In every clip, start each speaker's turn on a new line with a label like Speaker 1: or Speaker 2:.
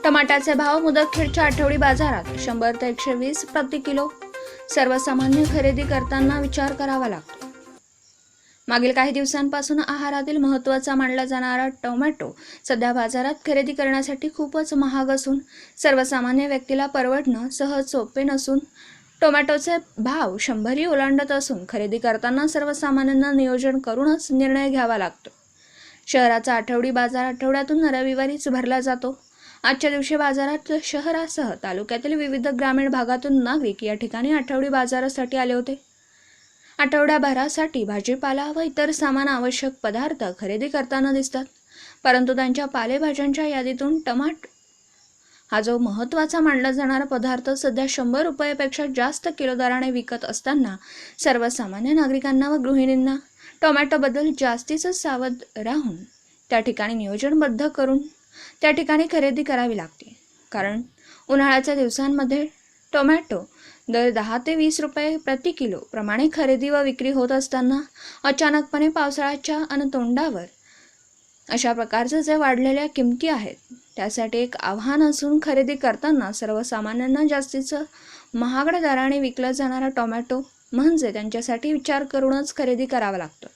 Speaker 1: टमाट्याचे भाव मुदखेडच्या आठवडी बाजारात 100 ते 120 प्रति किलो. सर्वसामान्य खरेदी करताना विचार करावा लागतो. मागील काही दिवसांपासून आहारातील महत्त्वाचा मानला जाणारा टोमॅटो सध्या बाजारात खरेदी करण्यासाठी खूपच महाग असून सर्वसामान्य व्यक्तीला परवडणं सहज सोपे नसून टोमॅटोचे भाव 100ही ओलांडत असून खरेदी करताना सर्वसामान्यांना नियोजन करूनच निर्णय घ्यावा लागतो. शहराचा आठवडी बाजार आठवड्यातून रविवारीच भरला जातो. आजच्या दिवशी बाजारात शहरासह तालुक्यातील विविध ग्रामीण भागातून नागरिक या ठिकाणी आठवडी बाजारासाठी आले होते. आठवड्याभरासाठी भाजीपाला व इतर सामान आवश्यक पदार्थ खरेदी करताना दिसतात. परंतु त्यांच्या पालेभाज्यांच्या यादीतून टमाट हा जो महत्त्वाचा मानला जाणारा पदार्थ सध्या 100 रुपयापेक्षा जास्त किलो दराने विकत असताना सर्वसामान्य नागरिकांना व गृहिणींना टोमॅटोबद्दल जास्तीच सावध राहून त्या ठिकाणी नियोजनबद्ध करून त्या ठिकाणी खरेदी करावी लागते. कारण उन्हाळ्याच्या दिवसांमध्ये टोमॅटो दर 10 ते 20 रुपये प्रति किलो प्रमाणे खरेदी व विक्री होत असताना अचानकपणे पावसाळ्याच्या तोंडावर अशा प्रकारचे जे वाढलेल्या किमती आहेत त्यासाठी एक आव्हान असून खरेदी करताना सर्वसामान्यांना जास्तीचं महागड्या दराने विकला जाणारा टोमॅटो म्हणजे त्यांच्यासाठी विचार करूनच खरेदी करावा लागतो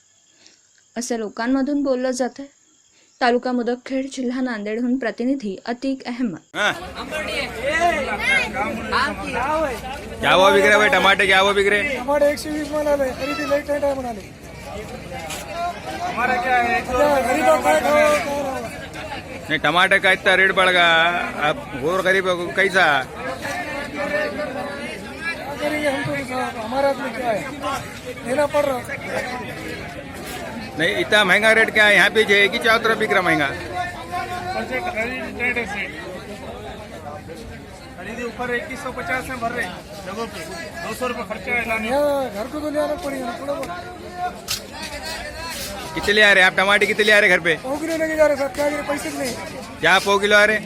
Speaker 1: असे लोकांमधून बोललं जातं. तालुका मुदखेड, जिल्हा नांदेडहून प्रतिनिधी अतिक अहमद.
Speaker 2: क्या वो बिक रहे भाई टमाटे? क्या वो बिक रहे?
Speaker 3: टमाटे 120 म्हणाले, खरेदी लेट आहे म्हणाले. हमारा क्या है गरीबों का
Speaker 2: नहीं, टमाटर का इतना रेट बढ़ गया, अब और गरीब कैसा?
Speaker 3: करेंगे हम तो, हमारा हाथ में क्या है, देना पड़ रहा.
Speaker 2: नहीं, इतना महंगा रेट क्या है? यहाँ पे जो है कि चारों तरफ बिक रहा महंगा.
Speaker 4: खरीदी ऊपर 2150 में भर रहे जगहों पे 200 रुपये खर्चा है लाने.
Speaker 3: यहाँ घर को तो ले आना पड़ेगा ना थोड़ा बहुत.
Speaker 2: कितने ले आ रहे हैं आप? टमाटर कितने ले आ रहे हैं घर पे?
Speaker 3: 100 किलो लेके जा रहे साहब, क्या करें, पैसे नहीं.
Speaker 2: क्या 100 किलो आ रहे हैं?